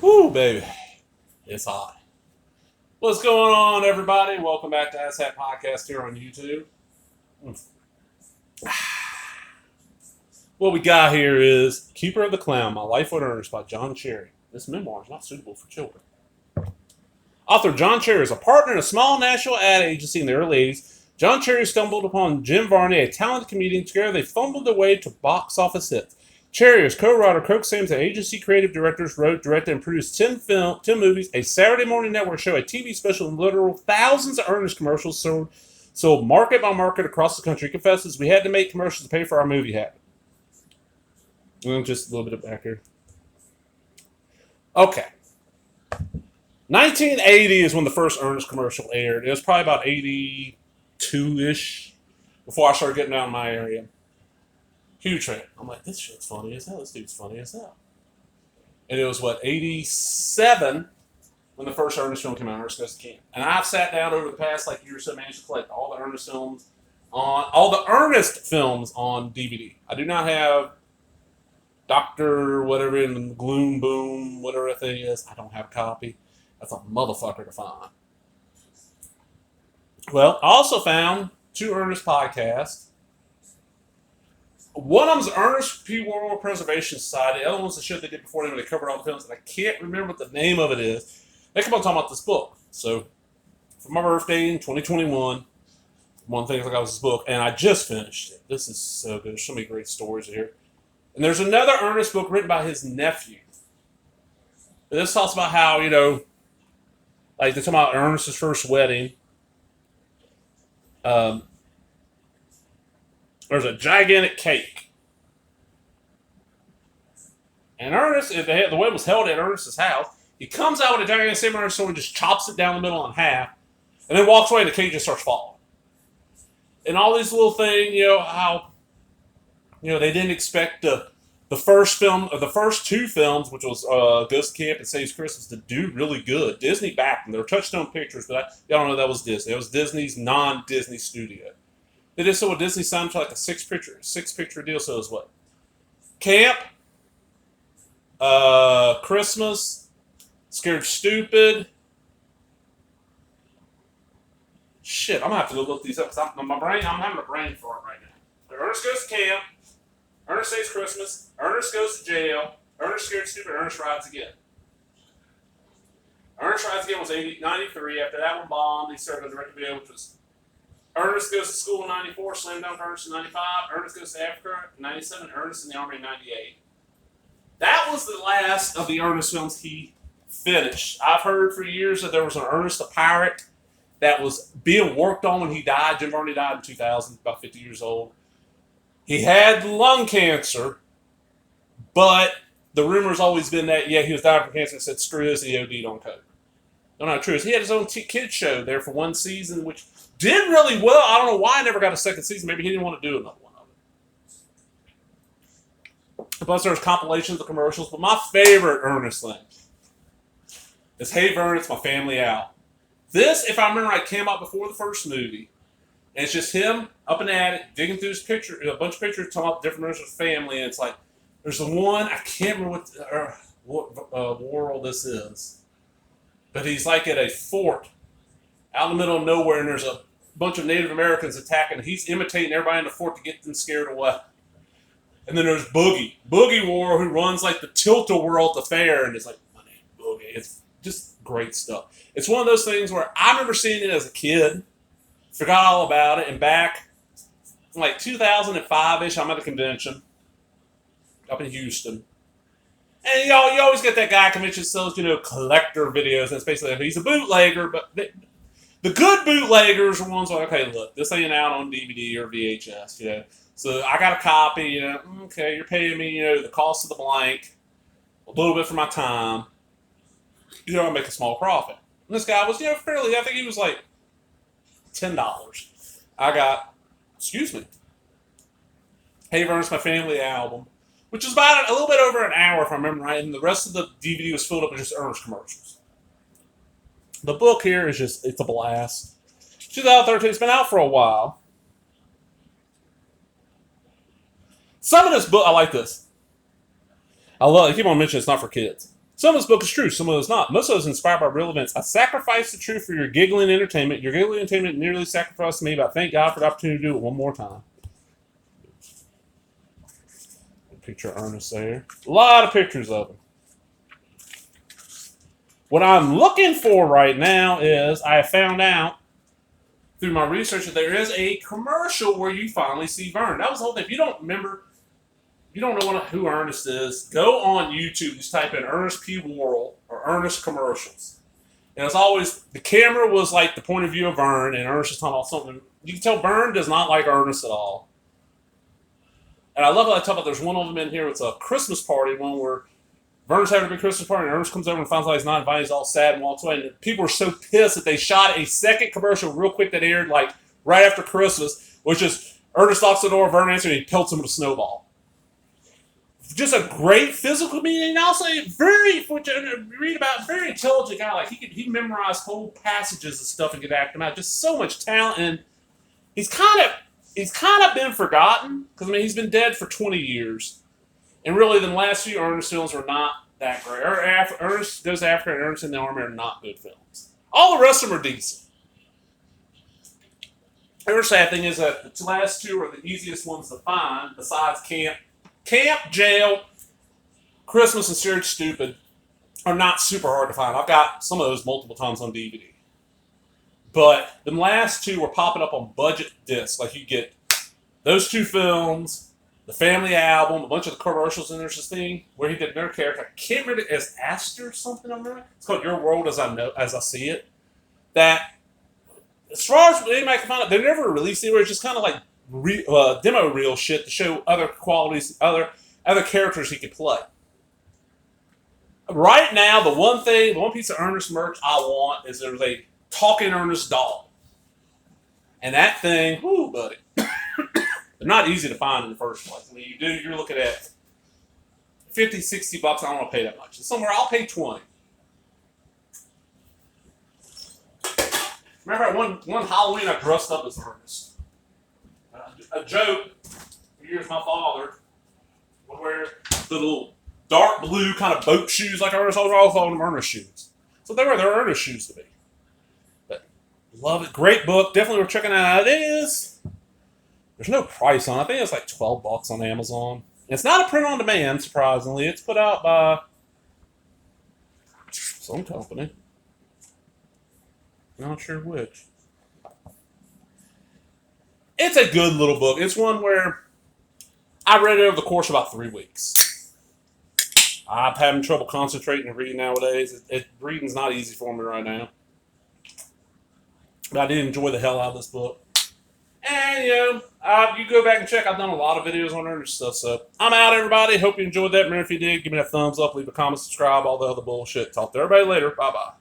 Woo, baby. It's hot. What's going on, everybody? Welcome back to ASHAT Podcast here on YouTube. What we got here is Keeper of the Clown, My Life with Ernest by John Cherry. This memoir is not suitable for children. Author John Cherry is a partner in a small national ad agency in the early 80s. John Cherry stumbled upon Jim Varney, a talented comedian. Together, they fumbled their way to box office hits. Cherry, as co-writer, co-exams, and agency creative directors, wrote, directed, and produced 10 movies, a Saturday morning network show, a TV special, and literal thousands of Ernest commercials sold market by market across the country. He confesses, we had to make commercials to pay for our movie habit. Well, just a little bit of back here. Okay. 1980 is when the first Ernest commercial aired. It was probably about 82-ish before I started getting out in my area. Huge fan. I'm like, this shit's funny as hell. This dude's funny as hell. And it was, 87 when the first Ernest film came out, Ernest Goes to Camp. And I've sat down over the past year or so, managed to collect all the Ernest films on DVD. I do not have Dr. whatever in Gloom Boom, whatever that thing is. I don't have a copy. That's a motherfucker to find. Well, I also found 2 Ernest podcasts. One of them is Ernest P Worrell Preservation Society. The other one's the shit they did before them. They covered all the films, and I can't remember what the name of it is. They come on talking about this book. So, for my birthday in 2021, one of the things I got was this book, and I just finished it. This is so good. There's so many great stories here. And there's another Ernest book written by his nephew. And this talks about how, they talk about Ernest's first wedding. There's a gigantic cake. And Ernest, the wedding was held at Ernest's house. He comes out with a gigantic samurai sword and just chops it down the middle in half. And then walks away and the cake just starts falling. And all these little things, how, they didn't expect the first 2 films, which was Goes to Camp and Saves Christmas, to do really good. Disney backed them. They were Touchstone Pictures, but y'all don't know that was Disney. It was Disney's non-Disney studio. They did so with Disney signed to a six picture deal. So it was what? Camp, Christmas, Scared Stupid. Shit, I'm gonna have to go look these up because I'm having a brain fart right now. Ernest Goes to Camp, Ernest Saves Christmas, Ernest Goes to Jail, Ernest Scared Stupid, Ernest Rides Again. Ernest Rides Again was 93. After that one bombed, he started a direct video, which was Ernest Goes to School in 94, Slam Dunk Ernest in 95, Ernest Goes to Africa in 97, Ernest in the Army in 98. That was the last of the Ernest films he finished. I've heard for years that there was an Ernest the Pirate that was being worked on when he died. Jim Varney died in 2000, about 50 years old. He had lung cancer, but the rumor's always been that, he was dying from cancer and said, screw this, he OD'd on coke. No, not true. He had his own kids show there for one season, which did really well. I don't know why I never got a second season. Maybe he didn't want to do another one of it. Plus, there's compilations of commercials. But my favorite Ernest thing is Hey Vern, It's My Family Out. This, if I remember right, came out before the first movie. And it's just him up in the attic, digging through his picture, a bunch of pictures talking about different members of his family. And it's like, there's the one, I can't remember what world this is. But he's like at a fort out in the middle of nowhere, and there's a bunch of Native Americans attacking. He's imitating everybody in the fort to get them scared away. And then there's Boogie Worrell, who runs the Tilt-A-Whirl at the fair, and it's like, my name Boogie. It's just great stuff. It's one of those things where I remember seeing it as a kid, forgot all about it, and back in 2005-ish, I'm at a convention up in Houston. And you always get that guy at convention sells, collector videos, and it's basically he's a bootlegger, but the good bootleggers are ones like, okay, look, this ain't out on DVD or VHS, So I got a copy, okay, you're paying me, the cost of the blank, a little bit for my time. I make a small profit. And this guy was, fairly, I think he was $10. I got, Hey Vern's My Family album, which was about a little bit over an hour, if I remember right, and the rest of the DVD was filled up with just Ernest commercials. The book here is it's a blast. 2013, it's been out for a while. Some of this book, I like this. I keep on mentioning it's not for kids. Some of this book is true, some of it is not. Most of it is inspired by real events. I sacrificed the truth for your giggling entertainment. Your giggling entertainment nearly sacrificed me, but thank God for the opportunity to do it one more time. Picture of Ernest there. A lot of pictures of him. What I'm looking for right now is I have found out through my research that there is a commercial where you finally see Vern. That was the whole thing. If you don't remember, if you don't know who Ernest is, go on YouTube. Just type in Ernest P Worrell or Ernest commercials. And it's always, the camera was like the point of view of Vern, and Ernest is talking about something. You can tell Vern does not like Ernest at all. And I love how I talk about there's one of them in here. It's a Christmas party, one where Vern's having a big Christmas party, and Ernest comes over and finds out he's not invited. He's all sad and walks away. And people are so pissed that they shot a second commercial real quick that aired like right after Christmas, which is Ernest knocks the door, Vern answers, and he pelts him with a snowball. Just a great physical meaning, and also very, which I read about, very intelligent guy. Like he memorized whole passages and stuff and could act them out. Just so much talent, and he's kind of been forgotten because I mean he's been dead for 20 years. And really, the last few Ernest films were not that great. Ernest Goes to Africa and Ernest in the Army are not good films. All the rest of them are decent. The other sad thing is that the last two are the easiest ones to find, besides Camp, Jail, Christmas, and Scared Stupid, are not super hard to find. I've got some of those multiple times on DVD. But the last two were popping up on budget discs. Like you get those two films, the family album, a bunch of the commercials, and there's this thing where he did another character. I can't remember it as Aster or something on there. It's called Your World as I See It. That, as far as anybody can find out, they never released anywhere. It's just kind of like demo reel shit to show other qualities, other characters he could play. Right now, the one piece of Ernest merch I want is there's a talking Ernest doll. And that thing, whoo, buddy. They're not easy to find in the first place. I mean, you're looking at $50, $60. I don't want to pay that much. And somewhere I'll pay $20. Remember one Halloween I dressed up as Ernest. A joke, here's my father, would wear the little dark blue kind of boat shoes like Ernest. I was calling them Ernest shoes. So they were their Ernest shoes to me. But love it. Great book. Definitely worth checking out. There's no price on it. I think it's like $12 on Amazon. It's not a print on demand, surprisingly. It's put out by some company. Not sure which. It's a good little book. It's one where I read it over the course of about 3 weeks. I'm having trouble concentrating and reading nowadays. Reading's not easy for me right now. But I did enjoy the hell out of this book. And, you go back and check. I've done a lot of videos on Ernest stuff. So I'm out, everybody. Hope you enjoyed that. Remember, if you did, give me a thumbs up, leave a comment, subscribe, all the other bullshit. Talk to everybody later. Bye-bye.